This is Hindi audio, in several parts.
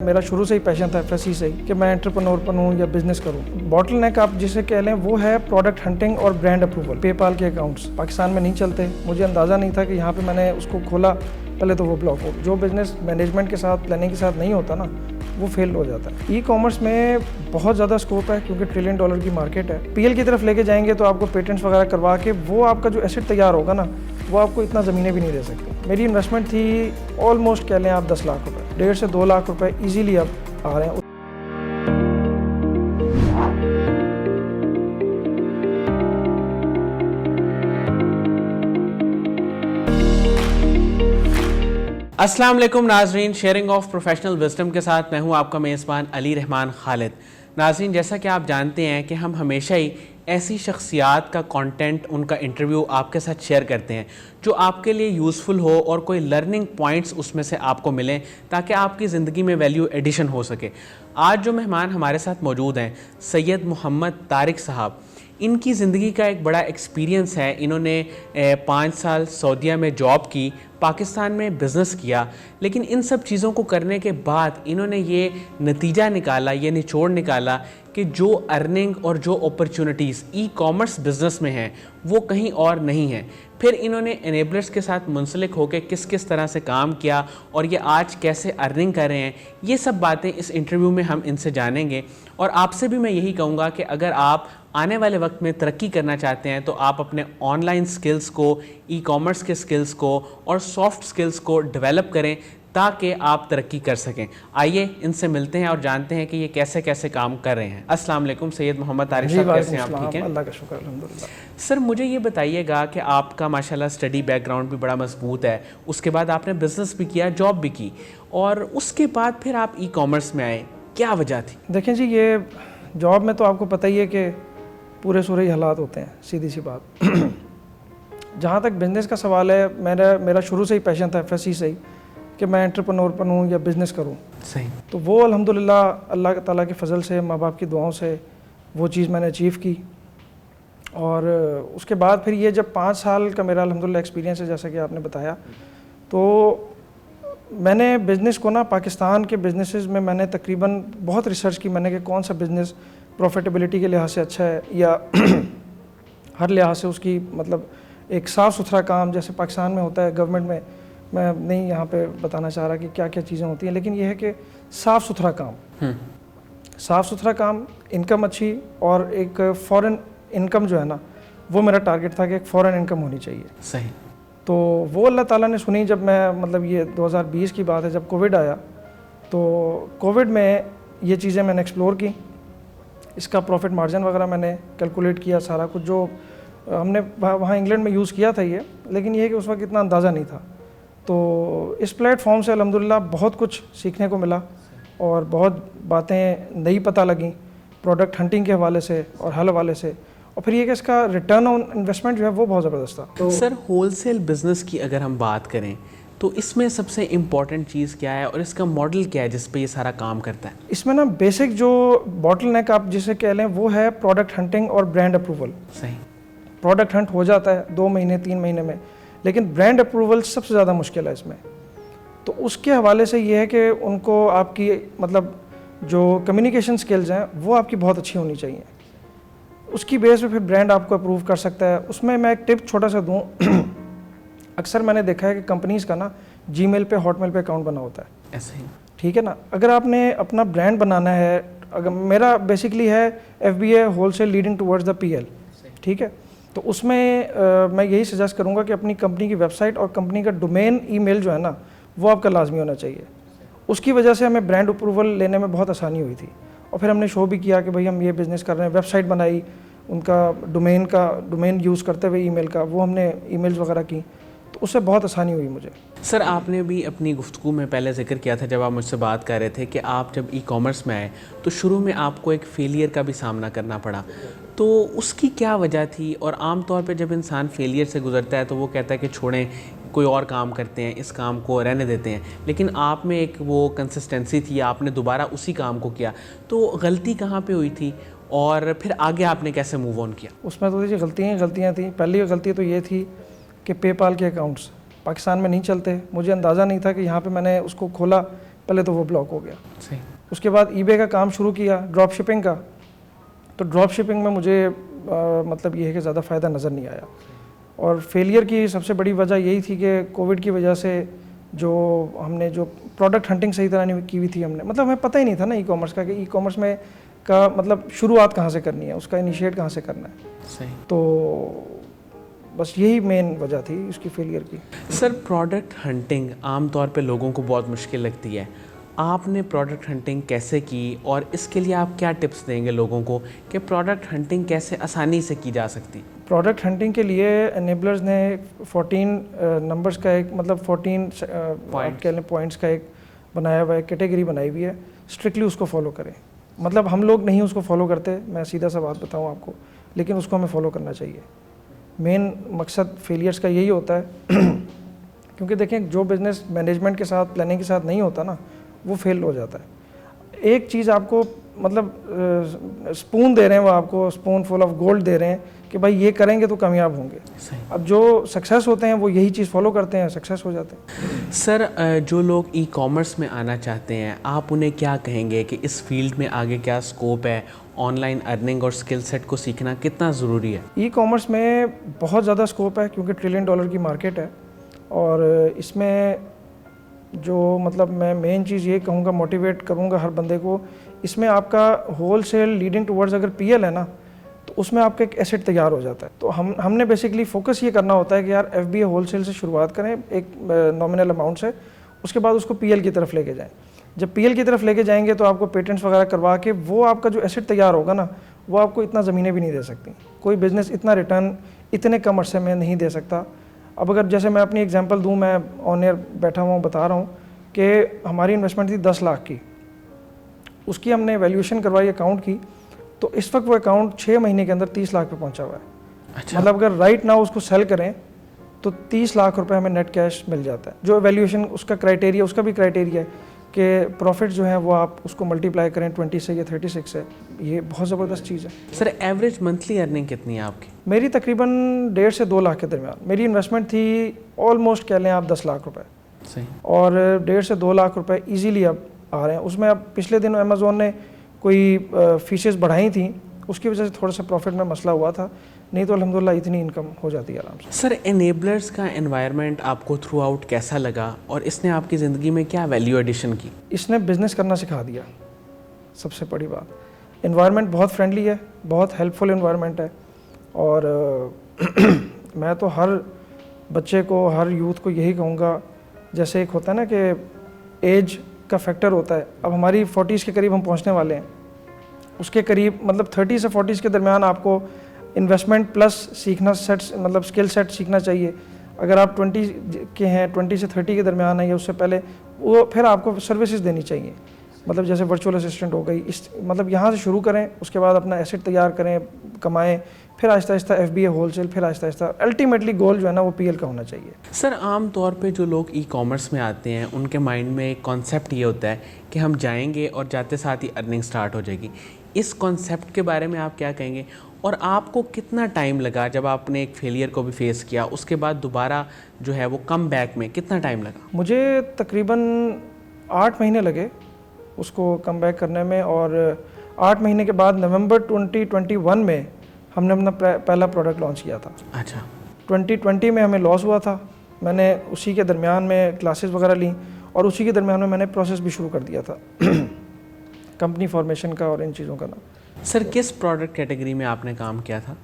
मेरा शुरू से ही पैशन था एफएससी से ही कि मैं एंटरप्रेन्योर बनूं या बिजनेस करूं। बॉटल नेक आप जिसे कह लें वो है प्रोडक्ट हंटिंग और ब्रांड अप्रूवल। पेपाल के अकाउंट्स पाकिस्तान में नहीं चलते, मुझे अंदाज़ा नहीं था कि यहाँ पे मैंने उसको खोला पहले तो वो ब्लॉक हो। जो बिज़नेस मैनेजमेंट के साथ प्लानिंग के साथ नहीं होता ना वो फेल हो जाता है। ई कॉमर्स में बहुत ज़्यादा स्कोप है क्योंकि $1 ट्रिलियन की मार्केट है। पीएल की तरफ लेके जाएंगे तो आपको पेटेंट्स वगैरह करवा के वो आपका जो एसेट तैयार होगा ना वो आपको इतना ज़मीनें भी नहीं दे सकती। मेरी इन्वेस्टमेंट थी ऑलमोस्ट कह लें आप 10 लाख रुपए, 1.5 से 2 लाख रुपए ईजीली अब आ रहे हैं। अस्सलाम वालेकुम नाजरीन, शेयरिंग ऑफ प्रोफेशनल विजडम के साथ मैं हूं आपका मेज़बान अली रहमान खालिद। नाजरीन, जैसा कि आप जानते हैं कि हम हमेशा ही ऐसी शख्सियात का कंटेंट, उनका इंटरव्यू आपके साथ शेयर करते हैं जो आपके लिए यूज़फुल हो और कोई लर्निंग पॉइंट्स उसमें से आपको मिलें ताकि आपकी ज़िंदगी में वैल्यू एडिशन हो सके। आज जो मेहमान हमारे साथ मौजूद हैं सैयद मोहम्मद तारिक साहब, इनकी ज़िंदगी का एक बड़ा एक्सपीरियंस है। इन्होंने 5 साल सऊदीया में जॉब की, पाकिस्तान में बिज़नेस किया, लेकिन इन सब चीज़ों को करने के बाद इन्होंने ये नतीजा निकाला, ये निचोड़ निकाला कि जो अर्निंग और जो अपॉर्चुनिटीज़ ई कॉमर्स बिज़नेस में हैं वो कहीं और नहीं है। फिर इन्होंने एनेबलर्स के साथ मुंसलिक होकर किस किस तरह से काम किया और ये आज कैसे अर्निंग कर रहे हैं, ये सब बातें इस इंटरव्यू में हम इनसे जानेंगे। और आपसे भी मैं यही कहूँगा कि अगर आप आने वाले वक्त में तरक्की करना चाहते हैं तो आप अपने ऑनलाइन स्किल्स को, ई कॉमर्स के स्किल्स को और सॉफ्ट स्किल्स को डेवलप करें ताकि आप तरक्की कर सकें। आइए इनसे मिलते हैं और जानते हैं कि ये कैसे कैसे काम कर रहे हैं। अस्सलाम वालेकुम सैयद मोहम्मद तारिक साहब, कैसे हैं आप? ठीक हैं, अल्लाह का शुक्र, अल्हम्दुलिल्लाह। सर मुझे ये बताइएगा कि आपका माशाल्लाह स्टडी बैकग्राउंड भी बड़ा मजबूत है, उसके बाद आपने बिज़नेस भी किया, जॉब भी की, और उसके बाद फिर आप ई कॉमर्स में आए, क्या वजह थी? देखें जी, ये जॉब में तो आपको पता ही है कि पूरे सूरे ही हालात होते हैं, सीधी सी बात। जहाँ तक बिज़नेस का सवाल है, मेरा शुरू से ही पैशन था एफएससी से ही कि मैं एंटरप्रेन्योर बनूं या बिज़नेस करूं। सही। तो वो अल्हम्दुलिल्लाह अल्लाह ताला के फ़ज़ल से, माँ बाप की दुआओं से वो चीज़ मैंने अचीव की। और उसके बाद फिर ये जब 5 साल का मेरा अल्हम्दुलिल्लाह एक्सपीरियंस है, जैसा कि आपने बताया, तो मैंने बिज़नेस को ना पाकिस्तान के बिज़नेसेस में मैंने तकरीबन बहुत रिसर्च की मैंने कि कौन सा बिज़नेस प्रॉफिटेबिलिटी के लिहाज से अच्छा है या हर लिहाज से उसकी मतलब एक साफ़ सुथरा काम जैसे पाकिस्तान में होता है गवर्नमेंट में। मैं नहीं यहाँ पे बताना चाह रहा कि क्या क्या चीज़ें होती हैं, लेकिन यह है कि साफ़ सुथरा काम, साफ़ सुथरा काम, इनकम अच्छी, और एक फ़ॉरेन इनकम जो है ना वो मेरा टारगेट था कि एक फ़ॉरेन इनकम होनी चाहिए। सही। तो वो अल्लाह ताला ने सुनी। जब मैं मतलब ये 2020 की बात है, जब कोविड आया, तो कोविड में ये चीज़ें मैंने एक्सप्लोर की, इसका प्रॉफिट मार्जिन वगैरह मैंने कैलकुलेट किया, सारा कुछ जो हमने वहाँ इंग्लैंड में यूज़ किया था ये, लेकिन ये है कि उस वक्त इतना अंदाज़ा नहीं था। तो इस प्लेटफॉर्म से अल्हम्दुलिल्लाह बहुत कुछ सीखने को मिला और बहुत बातें नई पता लगी प्रोडक्ट हंटिंग के हवाले से और हल हवाले से। और फिर ये कि इसका रिटर्न ऑन इन्वेस्टमेंट जो है वो बहुत ज़बरदस्त था। तो सर होलसेल बिज़नेस की अगर हम बात करें तो इसमें सबसे इम्पॉर्टेंट चीज़ क्या है और इसका मॉडल क्या है जिस पे ये सारा काम करता है? इसमें ना बेसिक जो बॉटल नेक आप जिसे कह लें वो है प्रोडक्ट हंटिंग और ब्रांड अप्रूवल। सही। प्रोडक्ट हंट हो जाता है 2 महीने 3 महीने में, लेकिन ब्रांड अप्रूवल सबसे ज़्यादा मुश्किल है इसमें। तो उसके हवाले से ये है कि उनको आपकी मतलब जो कम्युनिकेशन स्किल्स हैं वो आपकी बहुत अच्छी होनी चाहिए। उसकी बेस पे फिर ब्रांड आपको अप्रूव कर सकता है। उसमें मैं एक टिप छोटा सा दूँ अक्सर मैंने देखा है कि कंपनीज़ का ना जीमेल पे, हॉटमेल पे अकाउंट बना होता है। ऐसे ही। ठीक है ना, अगर आपने अपना ब्रांड बनाना है, अगर मेरा बेसिकली है FBA wholesale leading towards the PL, ठीक है, तो उसमें मैं यही सजेस्ट करूंगा कि अपनी कंपनी की वेबसाइट और कंपनी का डोमेन ईमेल जो है ना वो आपका लाजमी होना चाहिए। उसकी वजह से हमें ब्रांड अप्रूवल लेने में बहुत आसानी हुई थी। और फिर हमने शो भी किया कि भाई हम ये बिज़नेस कर रहे हैं, वेबसाइट बनाई, उनका डोमेन यूज़ करते हुए ईमेल का, वो हमने ईमेल्स वगैरह की, तो उससे बहुत आसानी हुई मुझे। सर आपने भी अपनी गुफ्तगू में पहले जिक्र किया था जब आप मुझसे बात कर रहे थे कि आप जब ई कॉमर्स में आए तो शुरू में आपको एक फेलियर का भी सामना करना पड़ा, तो उसकी क्या वजह थी? और आम तौर पे जब इंसान फेलियर से गुजरता है तो वो कहता है कि छोड़ें, कोई और काम करते हैं, इस काम को रहने देते हैं, लेकिन आप में एक वो कंसिस्टेंसी थी, आपने दोबारा उसी काम को किया, तो गलती कहाँ पे हुई थी और फिर आगे आपने कैसे मूव ऑन किया? उसमें तो देखिए गलतियाँ थी। पहली गलती तो ये थी कि पेपाल के अकाउंट्स पाकिस्तान में नहीं चलते, मुझे अंदाज़ा नहीं था कि यहाँ पे मैंने उसको खोला पहले तो वो ब्लॉक हो गया। सही। उसके बाद ईबे का काम शुरू किया, ड्रॉप शिपिंग का। तो ड्रॉप शिपिंग में मुझे मतलब ये है कि ज़्यादा फ़ायदा नज़र नहीं आया, और फेलियर की सबसे बड़ी वजह यही थी कि कोविड की वजह से जो हमने जो प्रोडक्ट हंटिंग सही तरह नहीं की हुई थी हमने, मतलब हमें पता ही नहीं था ना ई कॉमर्स का, कि ई कॉमर्स में का मतलब शुरुआत कहाँ से करनी है, उसका इनिशिएट कहाँ से करना है। सही। तो बस यही मेन वजह थी उसकी फेलियर की। सर, प्रोडक्ट हंटिंग आमतौर पे लोगों को बहुत मुश्किल लगती है, आपने प्रोडक्ट हंटिंग कैसे की और इसके लिए आप क्या टिप्स देंगे लोगों को कि प्रोडक्ट हंटिंग कैसे आसानी से की जा सकती? प्रोडक्ट हंटिंग के लिए एनेबलर्स ने 14 नंबर्स का एक मतलब 14 पॉइंट्स का एक बनाया हुआ है, कैटेगरी बनाई हुई है, स्ट्रिक्टली उसको फॉलो करें। मतलब हम लोग नहीं उसको फॉलो करते, मैं सीधा सा बात बताऊं आपको, लेकिन उसको हमें फॉलो करना चाहिए। मेन मकसद फेलियर्स का यही होता है क्योंकि देखें, जो बिज़नेस मैनेजमेंट के साथ, प्लानिंग के साथ नहीं होता ना, वो फेल हो जाता है। एक चीज़ आपको मतलब स्पून दे रहे हैं, वो आपको स्पून फुल ऑफ गोल्ड दे रहे हैं कि भाई ये करेंगे तो कामयाब होंगे। अब जो सक्सेस होते हैं वो यही चीज़ फॉलो करते हैं, सक्सेस हो जाते हैं। सर, जो लोग ई कॉमर्स में आना चाहते हैं, आप उन्हें क्या कहेंगे कि इस फील्ड में आगे क्या स्कोप है, ऑनलाइन अर्निंग और स्किल सेट को सीखना कितना ज़रूरी है? ई कॉमर्स में बहुत ज़्यादा स्कोप है क्योंकि $1 ट्रिलियन की मार्केट है, और इसमें जो मतलब मैं मेन चीज़ ये कहूँगा, मोटिवेट करूँगा हर बंदे को, इसमें आपका होल सेल लीडिंग टुवर्ड्स अगर PL है ना, तो उसमें आपका एक एसेट तैयार हो जाता है। तो हमने बेसिकली फोकस ये करना होता है कि यार FBA होल सेल से शुरुआत करें एक नॉमिनल अमाउंट से, उसके बाद उसको PL की तरफ लेके जाएं। जब PL की तरफ लेके जाएंगे तो आपको पेटेंट्स वगैरह करवा के वो आपका जो एसेट तैयार होगा ना, वो आपको इतना ज़मीनें भी नहीं दे सकती। कोई बिज़नेस इतना रिटर्न इतने कम अरसे में नहीं दे सकता। अब अगर जैसे मैं अपनी एग्जांपल दूं, मैं ऑन एयर बैठा हुआ बता रहा हूं कि हमारी इन्वेस्टमेंट थी 10 लाख की, उसकी हमने वैल्यूएशन करवाई अकाउंट की, तो इस वक्त वो अकाउंट 6 महीने के अंदर 30 लाख पे पहुंचा हुआ है। अच्छा। मतलब अगर राइट नाउ उसको सेल करें तो 30 लाख रुपए हमें नेट कैश मिल जाता है। जो वैल्यूएशन उसका क्राइटेरिया, उसका भी क्राइटेरिया है कि प्रॉफिट जो है वो आप उसको मल्टीप्लाई करें 20 से या 36 से। ये बहुत ज़बरदस्त चीज़ है। सर, एवरेज मंथली अर्निंग कितनी है आपकी? मेरी तकरीबन 1.5 से 2 लाख के दरमियान। मेरी इन्वेस्टमेंट थी ऑलमोस्ट कह लें आप 10 लाख रुपए, सही। और 1.5 से 2 लाख रुपए इजीली अब आ रहे हैं। उसमें अब पिछले दिन अमेज़ोन ने कोई फीसेस बढ़ाई थी, उसकी वजह से थोड़ा सा प्रॉफिट में मसला हुआ था, नहीं तो अल्हम्दुलिल्लाह इतनी इनकम हो जाती है आराम से। सर, एनेबलर्स का एनवायरनमेंट आपको थ्रू आउट कैसा लगा और इसने आपकी ज़िंदगी में क्या वैल्यू एडिशन की? इसने बिज़नेस करना सिखा दिया, सबसे बड़ी बात। एनवायरनमेंट बहुत फ्रेंडली है, बहुत हेल्पफुल एनवायरनमेंट है, और मैं तो हर बच्चे को, हर यूथ को यही कहूँगा, जैसे एक होता है ना कि एज का फैक्टर होता है, अब हमारी 40s के करीब हम पहुँचने वाले हैं, उसके करीब मतलब 30 से 40s के दरमियान आपको इन्वेस्टमेंट प्लस सीखना सेट, मतलब स्किल सेट सीखना चाहिए। अगर आप 20 के हैं, 20 से 30 के दरमियान है या उससे पहले, वो फिर आपको सर्विसेज देनी चाहिए, मतलब जैसे वर्चुअल असिस्टेंट हो गई, इस मतलब यहाँ से शुरू करें, उसके बाद अपना एसेट तैयार करें, कमाएं, फिर आहिस्ता आहिस्ता FBA होलसेल, फिर आहिस्ता आहिस्ता अल्टीमेटली गोल जो है ना वो PL का होना चाहिए। सर, आम तौर पे जो लोग ई कॉमर्स में आते हैं उनके माइंड में एक कॉन्सेप्ट ये होता है कि हम जाएंगे और जाते साथ ही अर्निंग स्टार्ट हो जाएगी। इस कॉन्सेप्ट के बारे में आप क्या कहेंगे, और आपको कितना टाइम लगा जब आपने एक फेलियर को भी फेस किया, उसके बाद दोबारा जो है वो कम बैक में कितना टाइम लगा? मुझे तकरीबन 8 महीने लगे उसको कम बैक करने में, और 8 महीने के बाद नवंबर 2021 में हमने अपना पहला प्रोडक्ट लॉन्च किया था। अच्छा। 2020 में हमें लॉस हुआ था, मैंने उसी के दरमियान में क्लासेस वगैरह ली, और उसी के दरमियान में मैंने प्रोसेस भी शुरू कर दिया था कंपनी फॉर्मेशन का और इन चीज़ों का ना। सर, किस प्रोडक्ट कैटेगरी में आपने काम किया था?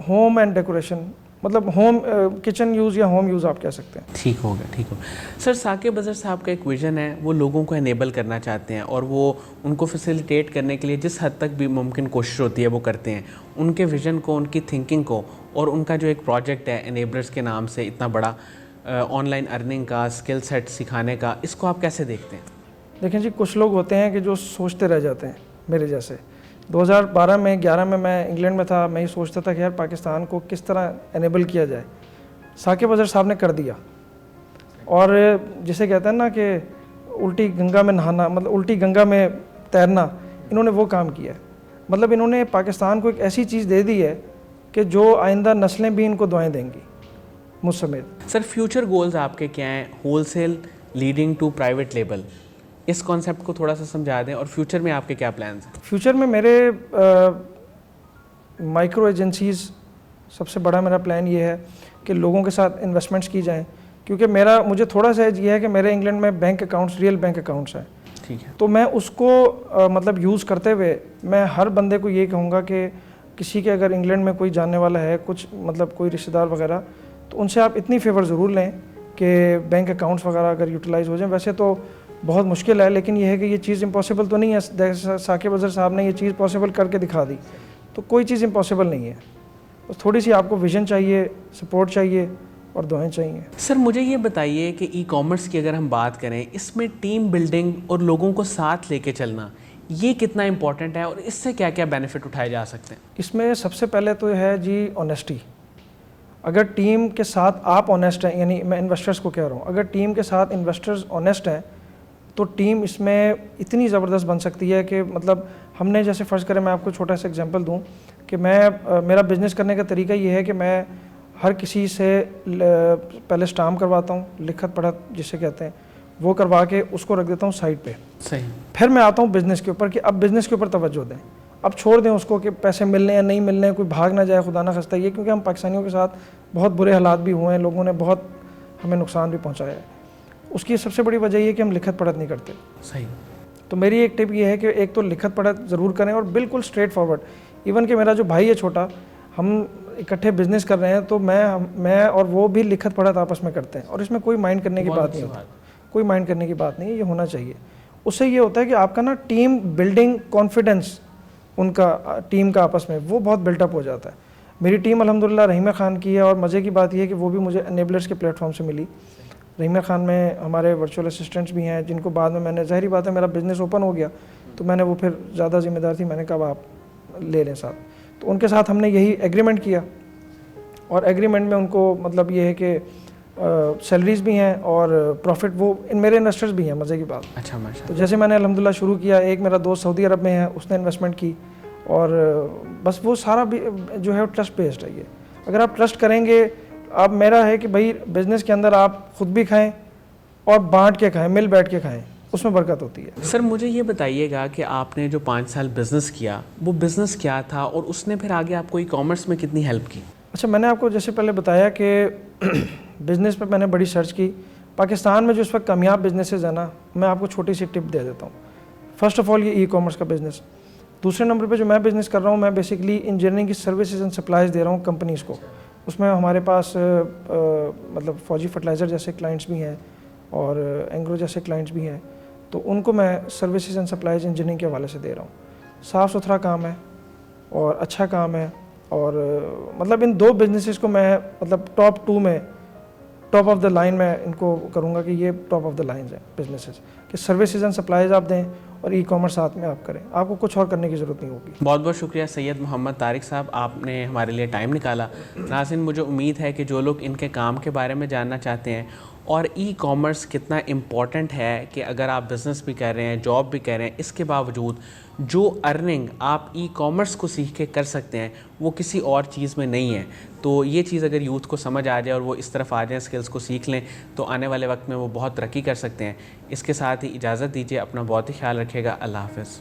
होम एंड डेकोरेशन, मतलब होम किचन यूज़ या होम यूज़ आप कह सकते हैं। ठीक हो गया, ठीक हो। सर, साकिब अज़हर साहब का एक विज़न है, वो लोगों को एनेबल करना चाहते हैं और वो उनको फैसिलिटेट करने के लिए जिस हद तक भी मुमकिन कोशिश होती है वो करते हैं। उनके विज़न को, उनकी थिंकिंग को, और उनका जो एक प्रोजेक्ट है एनेबलर्स के नाम से इतना बड़ा ऑनलाइन अर्निंग का, स्किल सेट सिखाने का, इसको आप कैसे देखते हैं? देखें जी, कुछ लोग होते हैं कि जो सोचते रह जाते हैं, मेरे जैसे। 2012 में 11 में मैं इंग्लैंड में था, मैं ये सोचता था कि यार पाकिस्तान को किस तरह एनेबल किया जाए। साकिब अज़हर साहब ने कर दिया, और जिसे कहते हैं ना कि उल्टी गंगा में नहाना, मतलब उल्टी गंगा में तैरना, इन्होंने वो काम किया है। मतलब इन्होंने पाकिस्तान को एक ऐसी चीज़ दे दी है कि जो आइंदा नस्लें भी इनको दुआएं देंगी, मुझ समेत। सर, फ्यूचर गोल्स आपके क्या हैं? Wholesale leading to private label, इस कॉन्सेप्ट को थोड़ा सा समझा दें और फ्यूचर में आपके क्या प्लान्स हैं? फ्यूचर में मेरे माइक्रो एजेंसीज़, सबसे बड़ा मेरा प्लान ये है कि लोगों के साथ इन्वेस्टमेंट्स की जाएं, क्योंकि मुझे थोड़ा सा ये है कि मेरे इंग्लैंड में bank accounts, real bank accounts हैं। ठीक है। तो मैं उसको मतलब यूज़ करते हुए मैं हर बंदे को ये कहूँगा कि किसी के अगर इंग्लैंड में कोई जानने वाला है, कुछ मतलब कोई रिश्तेदार वगैरह, तो उनसे आप इतनी फेवर ज़रूर लें कि बैंक अकाउंट्स वगैरह अगर यूटिलाइज़ हो जाएं। वैसे तो बहुत मुश्किल है, लेकिन ये है कि ये चीज़ इम्पॉसिबल तो नहीं है। साकिब अज़हर साहब ने ये चीज़ पॉसिबल करके दिखा दी, तो कोई चीज़ इम्पॉसिबल नहीं है। बस थोड़ी सी आपको विजन चाहिए, सपोर्ट चाहिए और दुआएं चाहिए। सर मुझे ये बताइए कि ई कॉमर्स की अगर हम बात करें, इसमें टीम बिल्डिंग और लोगों को साथ लेके चलना ये कितना इम्पोर्टेंट है और इससे क्या क्या बेनिफिट उठाए जा सकते हैं? इसमें सबसे पहले तो है जी ऑनेस्टी। अगर टीम के साथ आप ऑनेस्ट हैं, यानी मैं इन्वेस्टर्स को कह रहा हूँ, अगर टीम के साथ इन्वेस्टर्स ऑनेस्ट हैं तो टीम इसमें इतनी ज़बरदस्त बन सकती है कि मतलब हमने जैसे फ़र्ज़ करें, मैं आपको छोटा सा एग्जांपल दूं कि मेरा बिज़नेस करने का तरीका ये है कि मैं हर किसी से पहले स्टाम्प करवाता हूँ, लिखत पढ़त जिसे कहते हैं, वो करवा के उसको रख देता हूँ साइड पे। सही। फिर मैं आता हूँ बिज़नेस के ऊपर कि अब बिज़नेस के ऊपर तवज्जो दें, अब छोड़ दें उसको कि पैसे मिलने या नहीं मिलने, कोई भाग ना जाए, खुदा ना खस्ता। ये क्योंकि हम पाकिस्तानियों के साथ बहुत बुरे हालात भी हुए हैं, लोगों ने बहुत हमें नुकसान भी पहुँचाया है। उसकी सबसे बड़ी वजह ये कि हम लिखत पढ़त नहीं करते। सही। तो मेरी एक टिप ये है कि एक तो लिखत पढ़त ज़रूर करें और बिल्कुल स्ट्रेट फॉरवर्ड। इवन कि मेरा जो भाई है छोटा, हम इकट्ठे बिजनेस कर रहे हैं तो मैं और वो भी लिखत पढ़त आपस में करते हैं, और इसमें कोई माइंड करने की बात नहीं होती, कोई माइंड करने की बात नहीं है, ये होना चाहिए। उससे ये होता है कि आपका ना टीम बिल्डिंग कॉन्फिडेंस, उनका टीम का आपस में वो बहुत बिल्टअप हो जाता है। मेरी टीम अल्हम्दुलिल्लाह रहीमा खान की है, और मज़े की बात यह है कि वो भी मुझे एनेबलर्स के प्लेटफॉर्म से मिली। रहीमा खान में हमारे वर्चुअल असिस्टेंट्स भी हैं, जिनको बाद में मैंने, ज़ाहिरी बात है मेरा बिज़नेस ओपन हो गया तो मैंने वो फिर ज़्यादा ज़िम्मेदार थी, मैंने कहा आप ले लें साथ। तो उनके साथ हमने यही एग्रीमेंट किया, और एग्रीमेंट में उनको मतलब ये है कि सैलरीज भी हैं और प्रॉफिट, वो मेरे इन्वेस्टर्स भी हैं, मज़े की बात। अच्छा माशा। तो जैसे मैंने अल्हम्दुलिल्लाह शुरू किया, एक मेरा दोस्त सऊदी अरब में है, उसने इन्वेस्टमेंट की, और बस वो सारा भी जो है ट्रस्ट बेस्ड है। ये अगर आप ट्रस्ट करेंगे, अब मेरा है कि भाई बिज़नेस के अंदर आप ख़ुद भी खाएं और बांट के खाएं, मिल बैठ के खाएं, उसमें बरकत होती है। सर मुझे ये बताइएगा कि आपने जो 5 साल बिज़नेस किया, वो बिज़नेस क्या था और उसने फिर आगे आपको ई कॉमर्स में कितनी हेल्प की? अच्छा, मैंने आपको जैसे पहले बताया कि बिज़नेस पे मैंने बड़ी सर्च की। पाकिस्तान में जो इस वक्त कामयाब बिजनेसेस है ना, मैं आपको छोटी सी टिप दे देता हूँ। फ़र्स्ट ऑफ़ ऑल ये ई कॉमर्स का बिज़नेस। दूसरे नंबर पे जो मैं बिज़नेस कर रहा हूँ, मैं बेसिकली इंजीनियरिंग की सर्विसेज एंड सप्लाईज़ दे रहा हूँ कंपनीज़ को। उसमें हमारे पास मतलब फौजी फर्टिलाइज़र जैसे क्लाइंट्स भी हैं और एंग्रो जैसे क्लाइंट्स भी हैं, तो उनको मैं सर्विसेज एंड सप्लाईज इंजीनियरिंग के हवाले से दे रहा हूँ। साफ़ सुथरा काम है और अच्छा काम है, और मतलब इन दो बिजनेसेस को मैं मतलब टॉप 2 में, टॉप ऑफ द लाइन में इनको करूँगा कि ये टॉप ऑफ द लाइन है बिजनेसेस, कि सर्विसेज एंड सप्लाईज आप दें और ई कॉमर्स साथ में आप करें, आपको कुछ और करने की ज़रूरत नहीं होगी। बहुत बहुत शुक्रिया सैयद मोहम्मद तारिक साहब, आपने हमारे लिए टाइम निकाला। नाज़रीन, मुझे उम्मीद है कि जो लोग इनके काम के बारे में जानना चाहते हैं और ई कॉमर्स कितना इम्पॉर्टेंट है, कि अगर आप बिज़नेस भी कर रहे हैं, जॉब भी कर रहे हैं, इसके बावजूद जो अर्निंग आप ई कॉमर्स को सीख के कर सकते हैं वो किसी और चीज़ में नहीं है। तो ये चीज़ अगर यूथ को समझ आ जाए और वो इस तरफ आ जाए, स्किल्स को सीख लें, तो आने वाले वक्त में वो बहुत तरक्की कर सकते हैं। इसके साथ ही इजाज़त दीजिए, अपना बहुत ही ख्याल रखिएगा। अल्लाह हाफ़िज़।